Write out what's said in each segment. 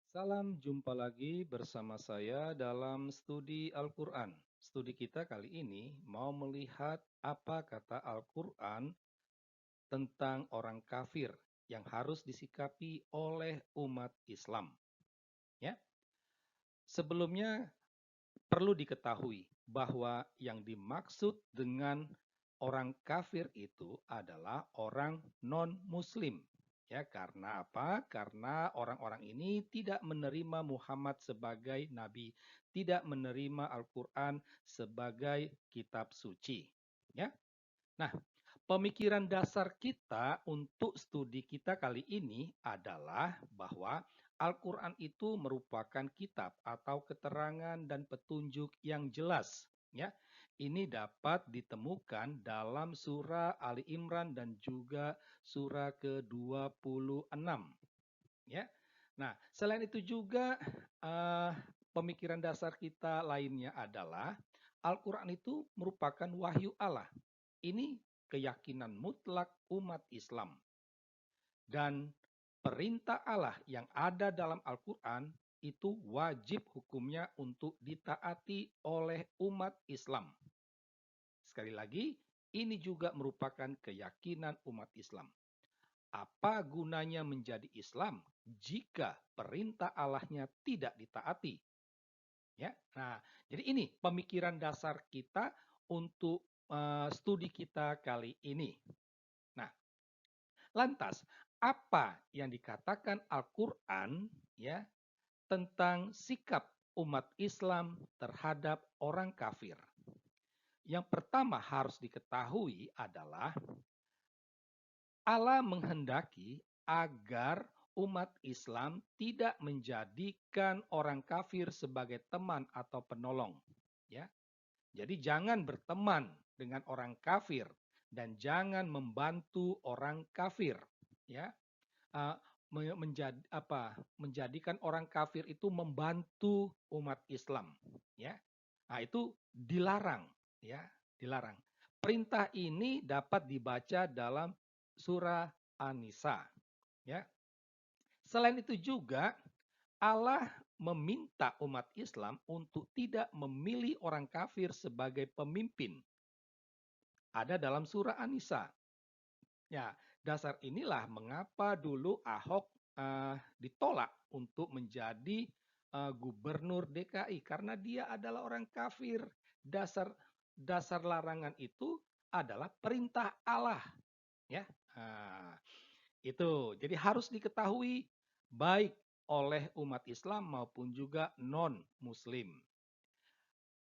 Salam jumpa lagi bersama saya dalam studi Al-Quran. Studi kita kali ini mau melihat apa kata Al-Quran tentang orang kafir yang harus disikapi oleh umat Islam. Ya, sebelumnya perlu diketahui bahwa yang dimaksud dengan orang kafir itu adalah orang non-muslim. Ya, karena apa? Karena orang-orang ini tidak menerima Muhammad sebagai nabi, tidak menerima Al-Qur'an sebagai kitab suci. Ya. Nah, pemikiran dasar kita untuk studi kita kali ini adalah bahwa Al-Quran itu merupakan kitab atau keterangan dan petunjuk yang jelas. Ya, ini dapat ditemukan dalam surah Ali Imran dan juga surah ke-26. Ya, nah selain itu juga eh, pemikiran dasar kita lainnya adalah Al-Quran itu merupakan wahyu Allah. Ini keyakinan mutlak umat Islam. Dan perintah Allah yang ada dalam Al-Quran itu wajib hukumnya untuk ditaati oleh umat Islam. Sekali lagi, ini juga merupakan keyakinan umat Islam. Apa gunanya menjadi Islam jika perintah Allahnya tidak ditaati? Ya, nah, jadi ini pemikiran dasar kita untuk studi kita kali ini. Nah, lantas, apa yang dikatakan Al-Quran ya tentang sikap umat Islam terhadap orang kafir? Yang pertama harus diketahui adalah Allah menghendaki agar umat Islam tidak menjadikan orang kafir sebagai teman atau penolong. Ya, jadi jangan berteman dengan orang kafir dan jangan membantu orang kafir. Ya, uh, menjadikan orang kafir itu membantu umat Islam, ya. Nah, itu dilarang, ya, dilarang. Perintah ini dapat dibaca dalam surah An-Nisa, ya. Selain itu juga Allah meminta umat Islam untuk tidak memilih orang kafir sebagai pemimpin. Ada dalam surah An-Nisa. Ya, dasar inilah mengapa dulu Ahok ditolak untuk menjadi gubernur DKI karena dia adalah orang kafir. Dasar dasar larangan itu adalah perintah Allah, ya. Nah, itu. Jadi harus diketahui baik oleh umat Islam maupun juga non-muslim.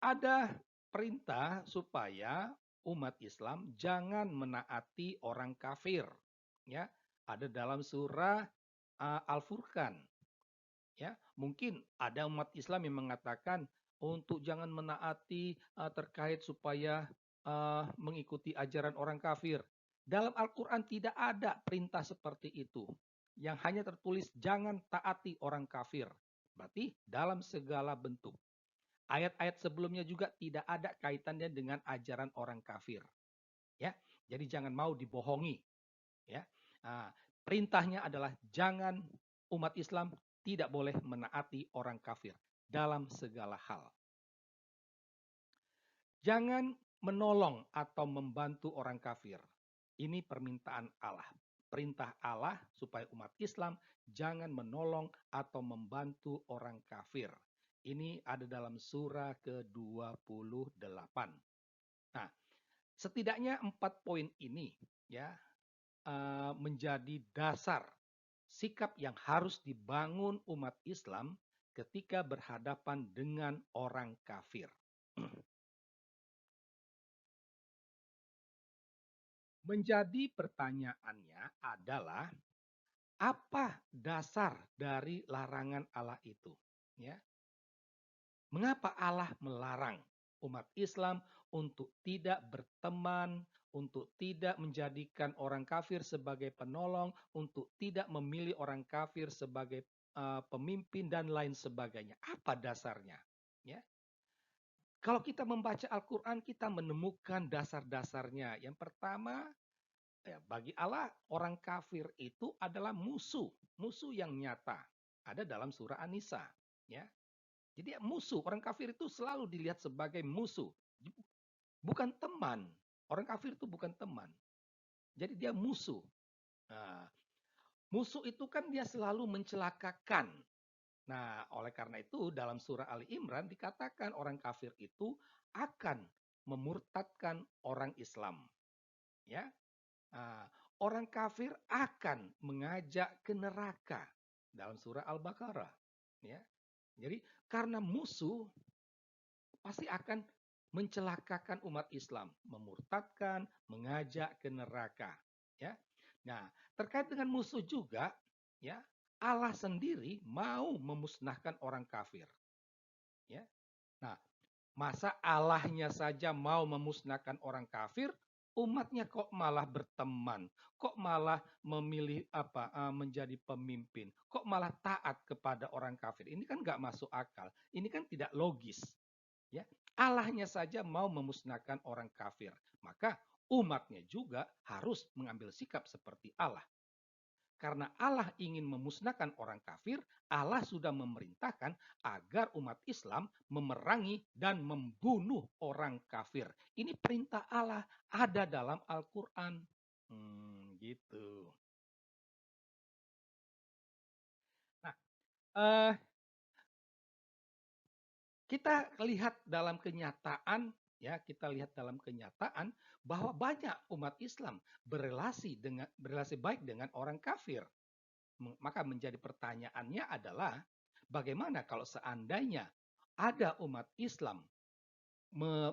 Ada perintah supaya umat Islam jangan menaati orang kafir. Ya, ada dalam surah Al-Furqan. Ya, mungkin ada umat Islam yang mengatakan untuk jangan menaati terkait supaya mengikuti ajaran orang kafir. Dalam Al-Quran tidak ada perintah seperti itu. Yang hanya tertulis jangan taati orang kafir. Berarti dalam segala bentuk. Ayat-ayat sebelumnya juga tidak ada kaitannya dengan ajaran orang kafir. Ya, jadi jangan mau dibohongi. Ya, nah, perintahnya adalah jangan umat Islam tidak boleh menaati orang kafir dalam segala hal. Jangan menolong atau membantu orang kafir. Ini permintaan Allah. Perintah Allah supaya umat Islam jangan menolong atau membantu orang kafir. Ini ada dalam surah ke-28. Nah, setidaknya 4 poin ini ya menjadi dasar sikap yang harus dibangun umat Islam ketika berhadapan dengan orang kafir. Menjadi pertanyaannya adalah apa dasar dari larangan Allah itu? Ya, mengapa Allah melarang umat Islam untuk tidak berteman, untuk tidak menjadikan orang kafir sebagai penolong, untuk tidak memilih orang kafir sebagai pemimpin dan lain sebagainya? Apa dasarnya? Ya. Kalau kita membaca Al-Quran, kita menemukan dasar-dasarnya. Yang pertama, ya, bagi Allah orang kafir itu adalah musuh, musuh yang nyata. Ada dalam surah An-Nisa, ya. Jadi musuh, orang kafir itu selalu dilihat sebagai musuh, bukan teman. Orang kafir itu bukan teman. Jadi dia musuh. Nah, musuh itu kan dia selalu mencelakakan. Nah, oleh karena itu dalam surah Ali Imran dikatakan orang kafir itu akan memurtadkan orang Islam, ya. Nah, orang kafir akan mengajak ke neraka dalam surah Al-Baqarah, ya. Jadi karena musuh pasti akan mencelakakan umat Islam, memurtadkan, mengajak ke neraka, ya. Nah, terkait dengan musuh juga, ya, Allah sendiri mau memusnahkan orang kafir, ya. Nah, masa Allahnya saja mau memusnahkan orang kafir, umatnya kok malah berteman, kok malah memilih menjadi pemimpin, kok malah taat kepada orang kafir. Ini kan nggak masuk akal, ini kan tidak logis. Ya, Allahnya saja mau memusnahkan orang kafir, maka umatnya juga harus mengambil sikap seperti Allah. Karena Allah ingin memusnahkan orang kafir, Allah sudah memerintahkan agar umat Islam memerangi dan membunuh orang kafir. Ini perintah Allah ada dalam Al-Quran. Gitu. Nah, eh, kita lihat dalam kenyataan, ya, kita lihat dalam kenyataan bahwa banyak umat Islam berrelasi baik dengan orang kafir. Maka menjadi pertanyaannya adalah bagaimana kalau seandainya ada umat Islam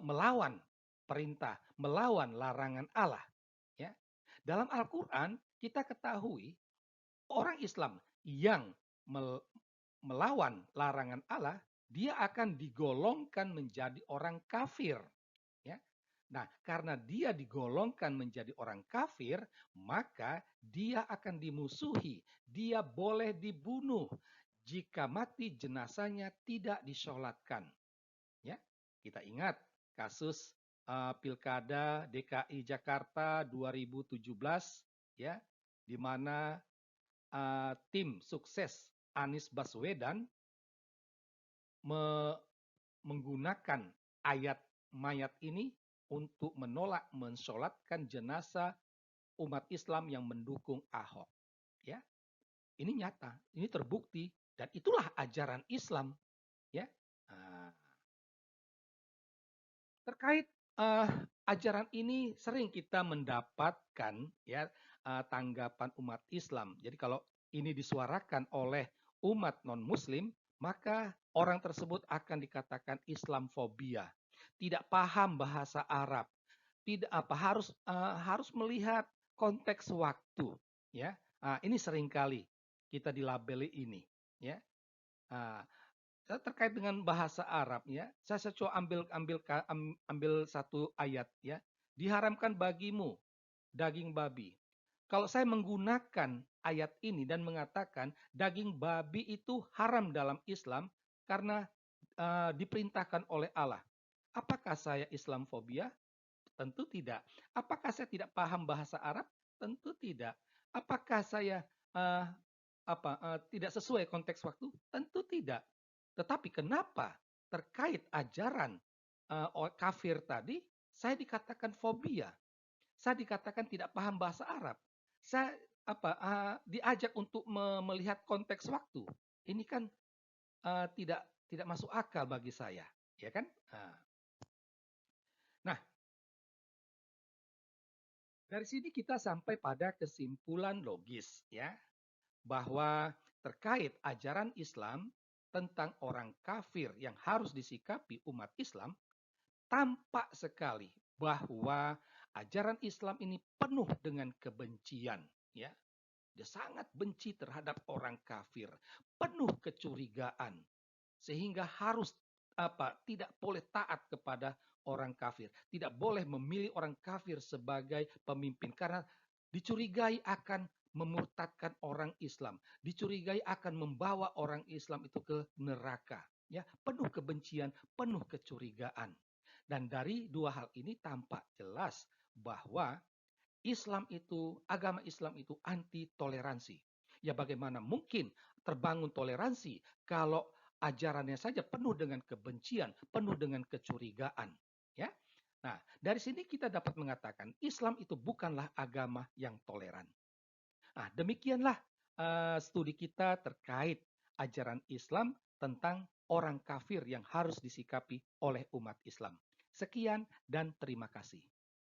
melawan perintah, melawan larangan Allah, ya. Dalam Al-Qur'an kita ketahui orang Islam yang melawan larangan Allah, dia akan digolongkan menjadi orang kafir, ya. Nah, karena dia digolongkan menjadi orang kafir, maka dia akan dimusuhi, dia boleh dibunuh jika mati jenazahnya tidak disolatkan, ya. Kita ingat kasus Pilkada DKI Jakarta 2017, ya, di mana tim sukses Anies Baswedan menggunakan ayat mayat ini untuk menolak mensolatkan jenazah umat Islam yang mendukung Ahok. Ya, ini nyata, ini terbukti, dan itulah ajaran Islam. Ya, nah, terkait ajaran ini sering kita mendapatkan, ya, tanggapan umat Islam. Jadi kalau ini disuarakan oleh umat non-Muslim, maka orang tersebut akan dikatakan Islamfobia, tidak paham bahasa Arab, tidak harus melihat konteks waktu, ya. Ini seringkali kita dilabeli ini, ya. Nah, terkait dengan bahasa Arab, ya, saya coba ambil satu ayat, ya. Diharamkan bagimu daging babi. Kalau saya menggunakan ayat ini dan mengatakan daging babi itu haram dalam Islam karena diperintahkan oleh Allah, apakah saya Islamfobia? Tentu tidak. Apakah saya tidak paham bahasa Arab? Tentu tidak. Apakah saya uh, tidak sesuai konteks waktu? Tentu tidak. Tetapi kenapa terkait ajaran kafir tadi, saya dikatakan fobia, saya dikatakan tidak paham bahasa Arab, saya diajak untuk melihat konteks waktu. Ini kan tidak masuk akal bagi saya, ya kan? Nah, dari sini kita sampai pada kesimpulan logis, ya, bahwa terkait ajaran Islam tentang orang kafir yang harus disikapi umat Islam, tampak sekali bahwa ajaran Islam ini penuh dengan kebencian, ya. Dia sangat benci terhadap orang kafir, penuh kecurigaan, sehingga harus tidak boleh taat kepada orang kafir, tidak boleh memilih orang kafir sebagai pemimpin karena dicurigai akan memurtadkan orang Islam, dicurigai akan membawa orang Islam itu ke neraka, ya, penuh kebencian, penuh kecurigaan. Dan dari dua hal ini tampak jelas bahwa agama Islam itu anti toleransi. Ya bagaimana mungkin terbangun toleransi kalau ajarannya saja penuh dengan kebencian, penuh dengan kecurigaan, ya. Nah, dari sini kita dapat mengatakan Islam itu bukanlah agama yang toleran. Nah, demikianlah studi kita terkait ajaran Islam tentang orang kafir yang harus disikapi oleh umat Islam. Sekian dan terima kasih.